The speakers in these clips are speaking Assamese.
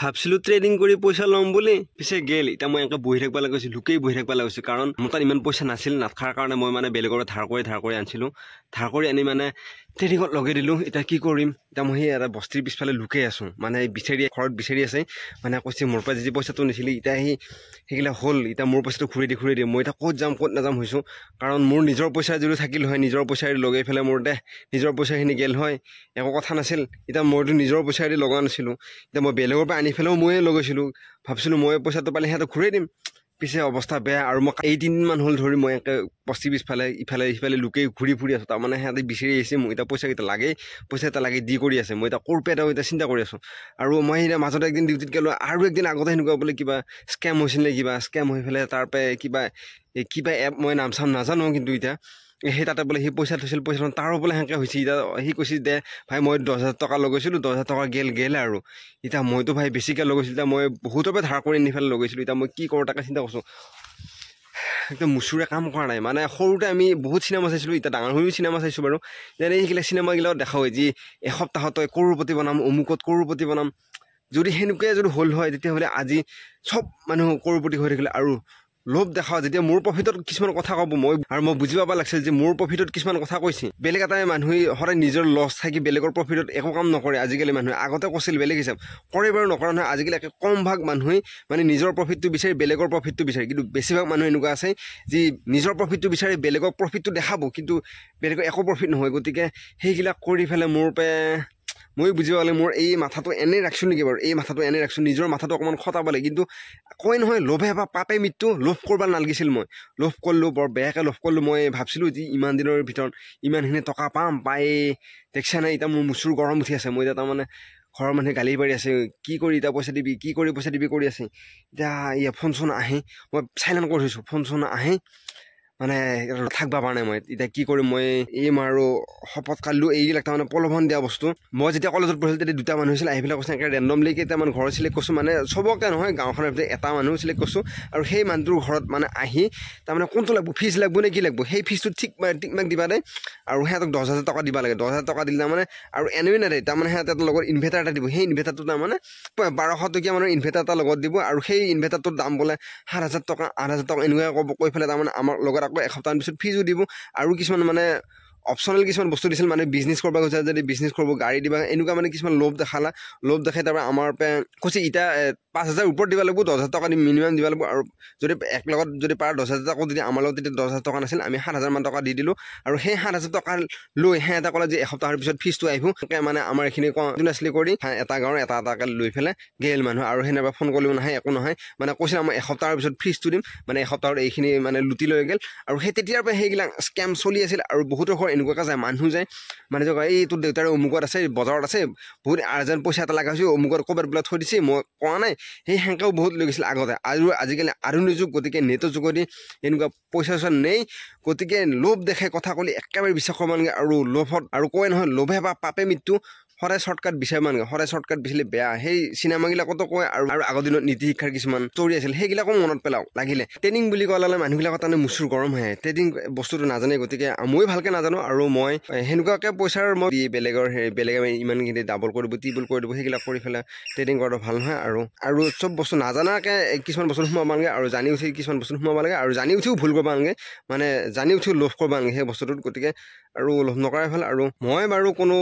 ভাবছিলো ট্ৰেডিং কৰি পইচা ল'ম বুলি পিছে গেল এতিয়া মই এনেকৈ বহি থাকিব লাগিছিল লুকেই বহি থাকিব লাগিছিল কাৰণ মোৰ তাত ইমান পইচা নাছিল নাথাকাৰ কাৰণে মই মানে বেলেগৰ ধাৰ কৰি আনিছিলোঁ ধাৰ কৰি আনি মানে ট্ৰেডিঙত লগাই দিলোঁ এতিয়া কি কৰিম এতিয়া মই সেই এটা বস্তিৰ পিছফালে লুকাই আছোঁ মানে ঘৰত বিচাৰি আছে মানে কৈছে মোৰ পৰা যি পইচাটো নিছিলি এতিয়া সেইগিলা হ'ল এতিয়া মোৰ পইচাটো ঘূৰি দিয়ে মই এতিয়া ক'ত যাম ক'ত নাযাম হৈছোঁ কাৰণ মোৰ নিজৰ পইচা যদি থাকিল হয় নিজৰ পইচাৰে লগাই পেলাই মোৰ নিজৰ পইচাখিনি গেল হয় একো কথা নাছিল এতিয়া মইতো নিজৰ পইচাৰে লগা নাছিলোঁ এতিয়া মই বেলেগৰ পৰা আনি পেলাইও ময়ে লগাইছিলোঁ ভাবছিলোঁ মই পইচাটো পালে সিহঁতক ঘূৰাই দিম পিছে অৱস্থা বেয়া আৰু মই 18 দিনমান হ'ল ধৰি মই একে বস্তি পিছফালে ইফালে লুকেই ঘূৰি ফুৰি আছোঁ তাৰমানে সিহঁতে বিচাৰি আহিছে মোক এতিয়া পইচা এটা লাগে দি কৰি আছে মই এতিয়া ক'ৰপে এতিয়া চিন্তা কৰি আছোঁ আৰু মই এতিয়া মাজতে একদিন ডিউটিত গ'লোঁ আৰু একদিন আগতে সেনেকুৱা বোলে কিবা স্কেম হৈছিল নে কিবা স্কেম হৈ পেলাই তাৰপৰা কিবা এপ মই নাম চাম নাজানো কিন্তু এতিয়া সেই তাতে বোলে সি পইচা থৈছিল পইচাটো তাৰো বোলে সেনেকৈ হৈছে এতিয়া সি কৈছে দে ভাই মই 10,000 টকা লগাইছিলোঁ 10,000 টকা গেল আৰু এতিয়া মইতো ভাই বেছিকৈ লগাইছিলোঁ এতিয়া মই বহুতৰ পৰা ধাৰ কৰি নি পেলাই লগাইছিলোঁ এতিয়া মই কি কৰোঁ তাকে চিন্তা কৰিছোঁ একদম মুচুৰে কাম কৰা নাই মানে সৰুতে আমি বহুত চিনেমা চাইছিলোঁ এতিয়া ডাঙৰ হৈও চিনেমা চাইছোঁ বাৰু যেনে সেইগিলা চিনেমাগিলাক দেখা হয় যি এসপ্তাহত কৰোৰপতি বনাম অমুকত কৰোৰপতি বনাম যদি সেনেকুৱাই যদি হ'ল হয় তেতিয়াহ'লে আজি চব মানুহ কৰোৰপতি হৈ থাকিলে আৰু লোভ দেখা যেতিয়া মোৰ প্ৰফিটত কিছুমান কথা ক'ব মই বুজি পাব লাগিছিল যে মোৰ প্ৰফিটত কিছুমান কথা কৈছে বেলেগ এটাই মানুহে সদায় নিজৰ লছ থাকি বেলেগৰ প্ৰফিটত একো কাম নকৰে আজিকালি মানুহে আগতে কৈছিল বেলেগ হিচাপ কৰে বাৰু নকৰা নহয় আজিকালি একে কম ভাগ মানুহে মানে নিজৰ প্ৰফিটটো বিচাৰি বেলেগৰ প্ৰফিটটো বিচাৰে কিন্তু বেছিভাগ মানুহ এনেকুৱা আছে যি নিজৰ প্ৰফিটটো বিচাৰি বেলেগৰ প্ৰফিটটো দেখাব কিন্তু বেলেগৰ একো প্ৰফিট নহয় গতিকে সেইবিলাক কৰি পেলাই মই বুজি পালে মোৰ এই মাথাটো এনেই ৰাখিছোঁ নেকি বাৰু এই মাথাটো এনেই ৰাখিছোঁ নিজৰ মাথাটো অকণমান খটাব লাগে কিন্তু কয় নহয় লোভে বা পাপে মৃত্যু লোভ কৰিব নালাগিছিল মই লোভ কৰিলোঁ বৰ বেয়াকৈ লোভ কৰিলোঁ মই ভাবছিলোঁ যে ইমান দিনৰ ভিতৰত ইমানখিনি টকা পাই দেখছা নাই এতিয়া মোৰ মুচুৰ গৰম উঠি আছে মই এতিয়া তাৰমানে ঘৰৰ মানুহে গালি পাৰি আছে কি কৰি এতিয়া পইচা দিবি কি কৰি পইচা দিবি কৰি আছে এতিয়া ফোন চোন আহে মই চাইলেণ্ট কৰি থৈছোঁ ফোন চোন আহে মানে থাকিব পৰা নাই মই এতিয়া কি কৰিম মই আৰু শপত কালিলোঁ এইবিলাক তাৰমানে প্ৰলোভন দিয়া বস্তু মই যেতিয়া কলেজত পঢ়িছিলোঁ তেতিয়া দুটা মানুহ হৈছিল আহি পেলাই কৈছে এনেকৈ ৰেণ্ডমলি কেইটামান ঘৰ চিলেক্ট কৰিছোঁ মানে চবকে নহয় গাঁওখনৰ ভিতৰত এটা মানুহ চিলেক্ট কৰিছোঁ আৰু সেই মানুহটোৰ ঘৰত মানে আহি তাৰমানে কোনটো লাগিব ফিজ লাগিব নে কি লাগিব সেই ফিজটো ঠিক মাক দিবা দেই আৰু সিহঁতক 10,000 টকা দিব লাগে 10,000 টকা দিলে তাৰমানে আৰু এনেই নাদে তাৰমানে সিহঁতৰ লগত ইনভাৰ্টাৰ এটা দিব সেই ইনভাৰ্টাৰটো তাৰমানে 1200 টকীয়া মানৰ ইনভাৰ্টাৰ এটা লগত দিব আৰু সেই ইনভাৰ্টাৰটোৰ দাম বোলে 7,000 টকা 8,000 টকা এনেকুৱাকৈ কৈ পেলাই তাৰমানে আমাৰ লগত আকৌ এসপ্তাহৰ পিছত ফিজো দিব আৰু কিছুমান মানে অপশ্যনেল কিছুমান বস্তু দিছিল মানে বিজনেছ কৰিব গৈছে যদি বিজনেছ কৰিব গাড়ী দিবা এনেকুৱা মানে কিছুমান লোভ দেখাই তাৰপৰা আমাৰ কৈছে এতিয়া 5,000 ওপৰত দিব লাগিব 10,000 টকা দি মিনিমাম দিব লাগিব আৰু যদি এক লগত যদি পাৰ 10,000 টকা যদি আমাৰ লগত তেতিয়া 10,000 টকা নাছিল আমি 7,000 মান টকা দি দিলোঁ আৰু সেই 7,000 টকা লৈ সিহঁতে ক'লে যে এসপ্তাহৰ পিছত ফিজটো আহিব মানে আমাৰ এইখিনি কণ্টিনিউৱাছলি কৰি এটা গাঁৱৰ এটাকৈ লৈ পেলাই গেল মানুহ আৰু সেনেকুৱা ফোন কৰিলেও নাহে একো নহয় মানে কৈছিল মই এসপ্তাহৰ পিছত ফিজটো দিম মানে এসপ্তাহত এইখিনি মানে লুটি লৈ গ'ল আৰু সেই তেতিয়াৰ পৰা সেইবিলাক স্কেম চলি আছিল আৰু বহুতৰ ঘৰ এনেকুৱাকৈ যায় মানুহ যায় মানে যে এই তোৰ দেউতাৰ অমুকত আছে বজাৰত আছে বহুত আৰ্জেণ্ট পইচা এটা লগা হৈছে অমুকত ক'ৰবাত বোলে থৈ দিছে মই কোৱা নাই সেই সেনেকেও বহুত লৈ গৈছিল আগতে আৰু আজিকালি আধুনিক যুগ গতিকে নেটৰ যোগেদি এনেকুৱা পইচা চইচা নেই গতিকে লোভ দেখাই কথা ক'লে একেবাৰে বিশ্বাস কৰিব নালাগে আৰু লোভত আৰু কয় নহয় লোভে বা পাপে মৃত্যু সদায় শ্বৰ্টকাট বিচাৰিব নালাগে সদায় শ্বৰ্টকাট বিচাৰিলে বেয়া সেই চিনেমাগিলাকতো কয় আৰু আগৰ দিনত নীতি শিক্ষাৰ কিছুমান ষ্টৰি আছিল সেইবিলাকো মনত পেলাওঁ লাগিলে ট্ৰেডিং বুলি ক'লে মানুহবিলাকৰ তাৰমানে মুচুৰ গৰম হয় ট্ৰেডিং বস্তুটো নাজানে গতিকে মই ভালকৈ নাজানো আৰু মই সেনেকুৱাকৈ পইচাৰ মই বেলেগে ইমানখিনি ডাবল কৰিব টিবল কৰি দিব সেইবিলাক কৰি পেলাই ট্ৰেডিং কৰাটো ভাল নহয় আৰু চব বস্তু নাজানাকৈ কিছুমান বস্তু সোমাব নালাগে আৰু জানি উঠি কিছুমান বস্তু সোমাব লাগে আৰু জানি উঠিও ভুল কৰিব নালাগে মানে জানি উঠিও লোভ কৰিব নালাগে সেই বস্তুটোত গতিকে আৰু লোভ নকৰাই ভাল আৰু মই বাৰু কোনো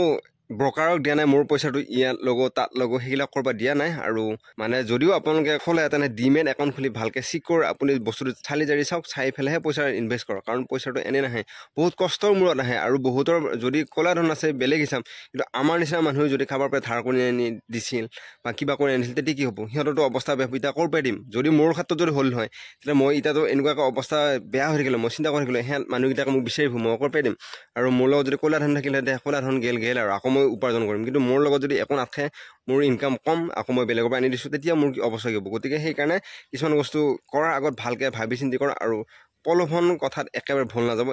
ব্ৰকাৰক দিয়া নাই মোৰ পইচাটো ইয়াত লগো তাত লগো সেইবিলাক কৰিব দিয়া নাই আৰু মানে যদিও আপোনালোকে খোলে তেনে ডিমেট একাউণ্ট খুলি ভালকৈ চিকিউৰ আপুনি বস্তুটো চালি জাৰি চাওক চাই পেলাইহে পইচা ইনভেষ্ট কৰক কাৰণ পইচাটো এনেই নাহে বহুত কষ্টৰ মূৰত আহে আৰু বহুতৰ যদি ক'লা ধন আছে বেলেগ হিচাপ কিন্তু আমাৰ নিচিনা মানুহে যদি কাৰোবাৰ পৰা ধাৰ কৰি আনি দিছিল বা কিবা কৰি আনিছিল তেতিয়া কি হ'ব সিহঁতৰতো অৱস্থা বেয়া এতিয়া ক'ৰ পৰা দিম যদি মোৰ ক্ষেত্ৰত যদি হ'ল হয় তেতিয়া মই এতিয়াতো এনেকুৱাকৈ অৱস্থা বেয়া হৈ থাকিলে মই চিন্তা কৰি থাকিলোঁ সিহঁত মানুহকেইটাকে মোক বিচাৰি মই ক'ৰ পৰা দিম আৰু মোৰ লগত যদি ক'লা ধন থাকিলে তেতিয়া ক'লা ধন গেল আৰু আকৌ মই উপাৰ্জন কৰিম কিন্তু মোৰ লগত যদি একো নাথাকে মোৰ ইনকাম কম আকৌ মই বেলেগৰ পৰা আনি দিছোঁ তেতিয়া মোৰ অৱস্থা হ'ব গতিকে সেইকাৰণে কিছুমান বস্তু কৰাৰ আগত ভালকৈ ভাবি চিন্তি কৰা আৰু প্ৰলোভন কথাত একেবাৰে ভুল নাযাব